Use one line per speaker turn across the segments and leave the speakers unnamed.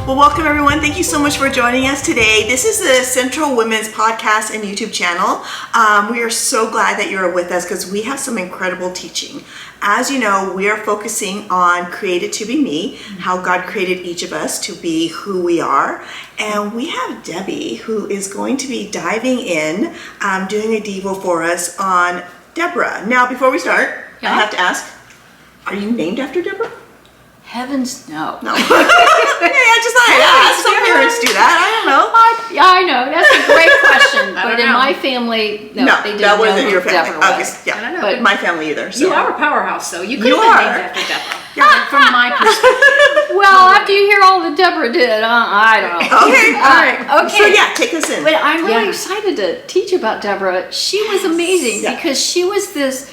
Well, welcome everyone. Thank you so much for joining us today. This is the Central Women's Podcast and YouTube channel. We are so glad that you're with us because we have some incredible teaching. As you know, we are focusing on Created to Be Me, how God created each of us to be who we are. And we have Debbie who is going to be diving in, doing a Devo for us on Debra. Now, before we start, I have to ask, are you named after Debra?
Heavens, no.
No. I just thought I'd ask. Some parents do that. I don't know.
I know. That's a great question. But in my family, no, they didn't
that wasn't
know
your
who
family.
Debra
Okay,
was.
yeah,
I don't know.
but my family either. So.
You are a powerhouse, though. You could
You
have been
are.
named after Debra. From my perspective.
Well, after you hear all that Debra did, I don't know.
Okay, all right.
Okay.
So yeah, take us in.
But I'm really excited to teach about Debra. She was amazing because she was this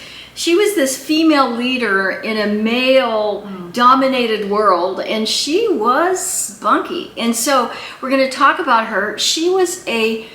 female leader in a male-dominated world, and she was spunky. And so we're going to talk about her. She was a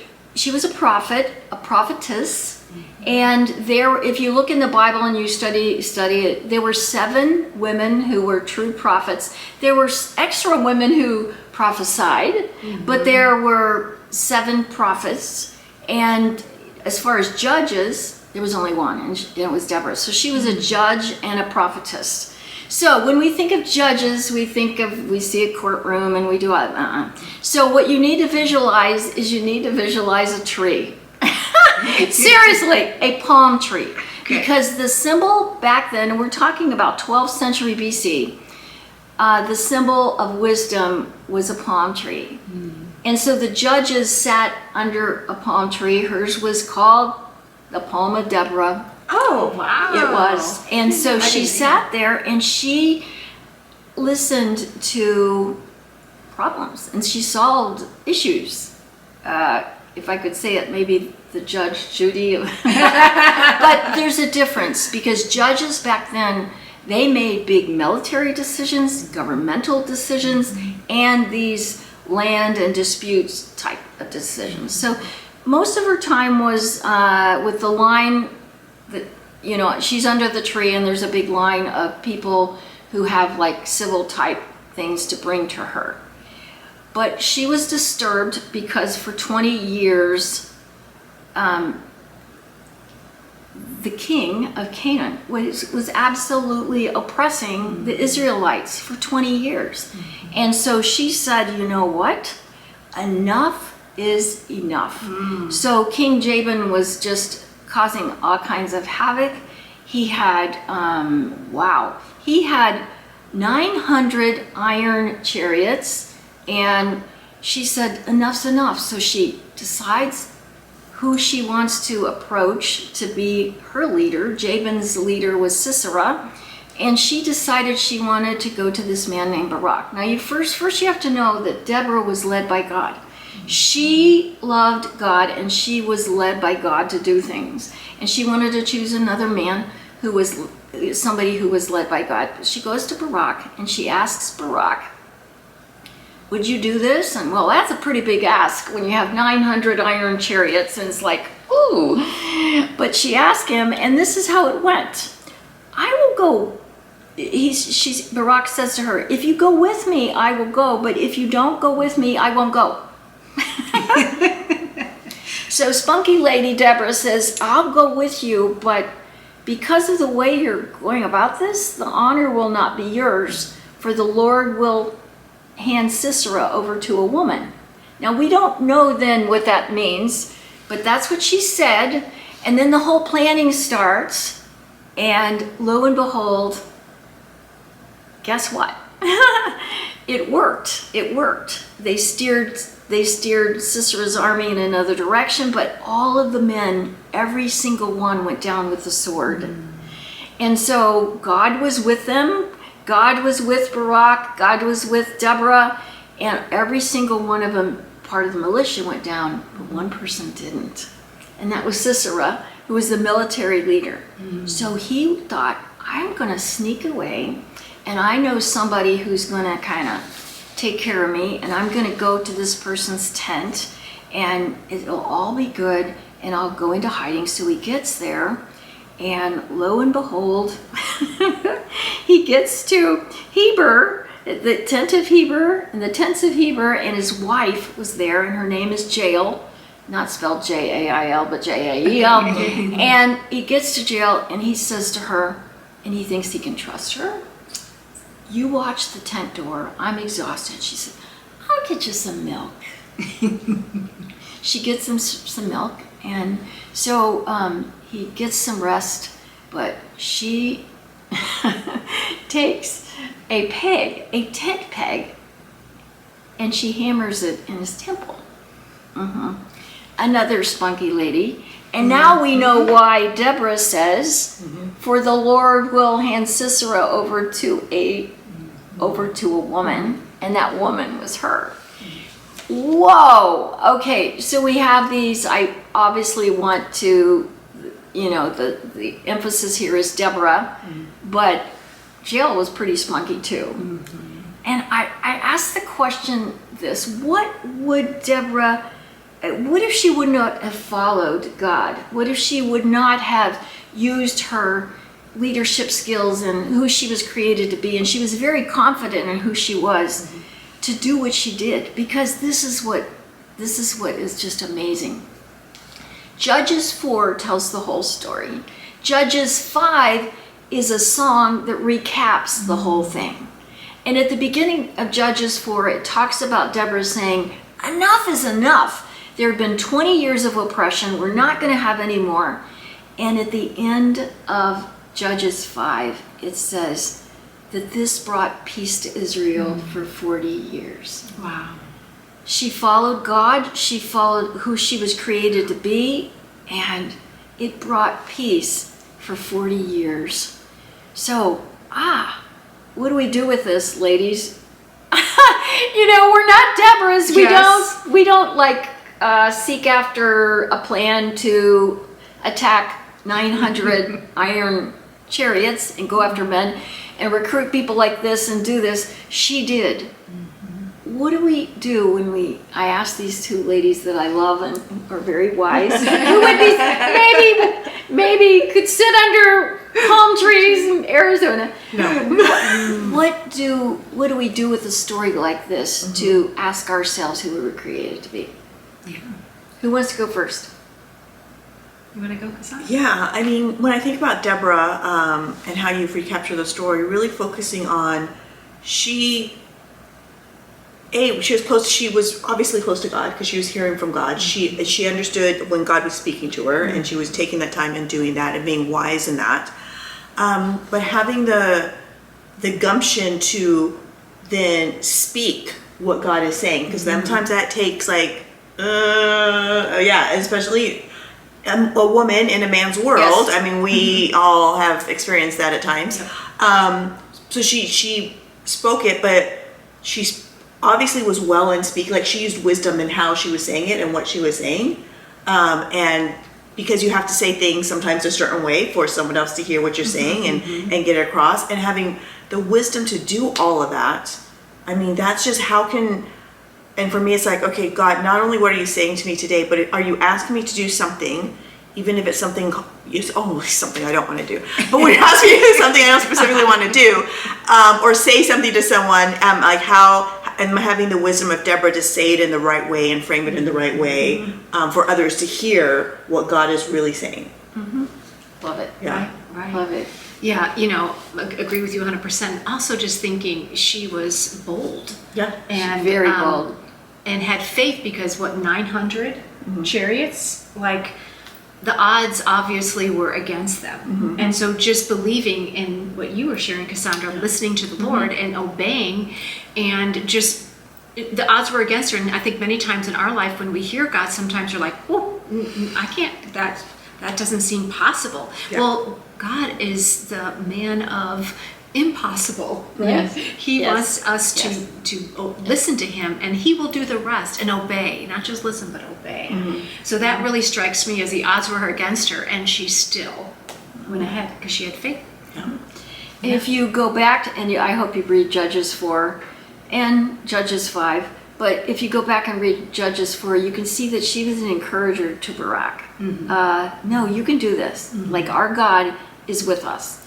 prophet, a prophetess. And there, if you look in the Bible and you study it, there were 7 women who were true prophets. There were extra women who prophesied, but there were 7 prophets. And as far as judges, there was only one, and it was Debra. So she was a judge and a prophetess. So when we think of judges, we see a courtroom and we do So what you need to visualize is a tree. Seriously, a palm tree. Okay. Because the symbol back then, we're talking about 12th century BC, the symbol of wisdom was a palm tree. And so the judges sat under a palm tree. Hers was called the Palm of Debra.
Oh, wow.
It was. And so she sat there and she listened to problems and she solved issues. If I could say it, maybe the Judge Judy. But there's a difference because judges back then, they made big military decisions, governmental decisions, and these land and disputes type of decisions. So most of her time was with the line that, she's under the tree and there's a big line of people who have like civil type things to bring to her. But she was disturbed because for 20 years, the king of Canaan was absolutely oppressing the Israelites for 20 years. And so she said, you know what? Enough is enough. So King Jabin was just causing all kinds of havoc. He had, he had 900 iron chariots, and she said, enough's enough. So she decides who she wants to approach to be her leader. Jabin's leader was Sisera, and she decided she wanted to go to this man named Barak. Now, first you have to know that Debra was led by God. She loved God, and she was led by God to do things. And she wanted to choose another man who was somebody who was led by God. She goes to Barak, and she asks Barak, would you do this? And well, that's a pretty big ask when you have 900 iron chariots, and it's like, ooh. But she asked him, and this is how it went. I will go. Barak says to her, if you go with me, I will go. But if you don't go with me, I won't go. So spunky lady Debra says, I'll go with you, but because of the way you're going about this, the honor will not be yours, for the Lord will hand Sisera over to a woman. Now, we don't know then what that means, but that's what she said. And then the whole planning starts, and lo and behold, guess what? It worked. It worked. They steered Sisera's army in another direction, but all of the men, every single one, went down with the sword. And so God was with them. God was with Barak. God was with Debra, and every single one of them, part of the militia, went down, but one person didn't. And that was Sisera, who was the military leader. So he thought, I'm going to sneak away, and I know somebody who's going to kind of take care of me, and I'm going to go to this person's tent, and it'll all be good, and I'll go into hiding. So he gets there, and lo and behold, he gets to Heber, the tent of Heber, and the tents of Heber, and his wife was there, and her name is Jael, not spelled Jail, but Jael. And he gets to Jael, and he says to her, and he thinks he can trust her. You watch the tent door. I'm exhausted. She said, I'll get you some milk. She gets him some milk, and so he gets some rest, but she takes a peg, a tent peg, and she hammers it in his temple. Another spunky lady. And now we know why Debra says, for the Lord will hand Sisera over to a woman, and that woman was her. Whoa! Okay, so we have these. I obviously want to, the emphasis here is Deborah, but Jael was pretty spunky too. And I asked the question what if she would not have followed God? What if she would not have used her leadership skills and who she was created to be? And she was very confident in who she was to do what she did, because this is what is just amazing. Judges 4 tells the whole story. Judges 5 is a song that recaps the whole thing. And at the beginning of Judges 4, it talks about Deborah saying, enough is enough. There have been 20 years of oppression. We're not going to have any more. And at the end of Judges 5, it says that this brought peace to Israel for 40 years.
Wow.
She followed God. She followed who she was created to be. And it brought peace for 40 years. So, what do we do with this, ladies? We're not Deborahs.
Yes.
We don't like seek after a plan to attack 900 iron chariots and go after men and recruit people like this and do this. She did. What do we do when I ask these two ladies that I love and are very wise, who would be maybe could sit under palm trees in Arizona?
No.
What do we do with a story like this to ask ourselves who we were created to be?
Yeah.
Who wants to go first?
You want to go, Cassandra?
Yeah, I mean, when I think about Deborah and how you've recaptured the story, really focusing on she was obviously close to God because she was hearing from God. She understood when God was speaking to her, and she was taking that time and doing that and being wise in that. But having the gumption to then speak what God is saying, because sometimes that takes especially a woman in a man's world.
Yes.
I mean, we all have experienced that at times. So she spoke it, but she obviously was well in speak. Like, she used wisdom in how she was saying it and what she was saying. And because you have to say things sometimes a certain way for someone else to hear what you're saying and get it across, and having the wisdom to do all of that. I mean, that's just and for me, it's like, okay, God, not only what are you saying to me today, but are you asking me to do something, even if it's something I don't want to do. But when you're asking me to do something I don't specifically want to do, or say something to someone, like how am I having the wisdom of Deborah to say it in the right way and frame it in the right way for others to hear what God is really saying.
Love it.
Yeah.
Right.
Love it.
Yeah, agree with you 100%. Also just thinking she was bold.
Yeah.
And
Very bold.
And had faith because 900 chariots, like the odds obviously were against them. And so just believing in what you were sharing, Cassandra, listening to the Lord and obeying, and just the odds were against her. And I think many times in our life when we hear God, sometimes you're like, oh, I can't, that doesn't seem possible.
Yeah.
Well, God is the man of impossible, right?
Yes.
He wants us to listen to him, and he will do the rest and obey, not just listen but obey. So that really strikes me as the odds were against her, and she still went ahead because she had faith.
And if you go back, and I hope you read Judges 4 and Judges 5, but if you go back and read Judges 4, you can see that she was an encourager to Barak. No, you can do this. Like, our God is with us.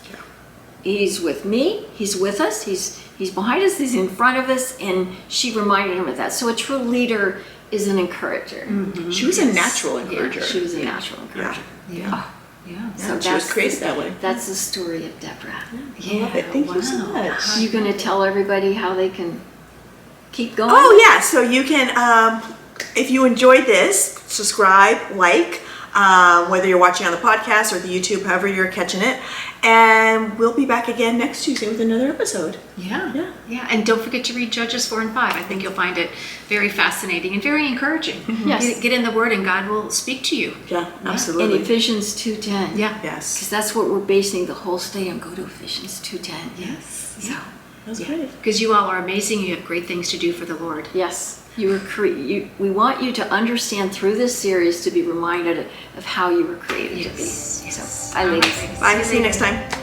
He's with me, he's with us, he's behind us, he's in front of us, and she reminded him of that. So a true leader is an encourager.
She was a natural encourager.
She was a natural encourager.
Yeah. Yeah.
So
she was created that way.
That's the story of Debra.
I love it. Thank you so much.
You gonna tell everybody how they can keep going?
Oh yeah, so you can, if you enjoyed this, subscribe, like, whether you're watching on the podcast or the YouTube, however you're catching it. And we'll be back again next Tuesday with another episode.
Yeah. And don't forget to read Judges 4 and 5. I think you'll find it very fascinating and very encouraging.
Yes.
Get in the Word and God will speak to you.
Yeah, absolutely.
And Ephesians 2:10.
Yeah.
Yes.
Because that's what we're basing the whole study on. Go to Ephesians 2:10.
Yes.
So,
That was great.
Because you all are amazing. You have great things to do for the Lord.
yes, we want you to understand through this series to be reminded of how you were created to be.
Yes.
So, bye, ladies.
Bye. See you next time.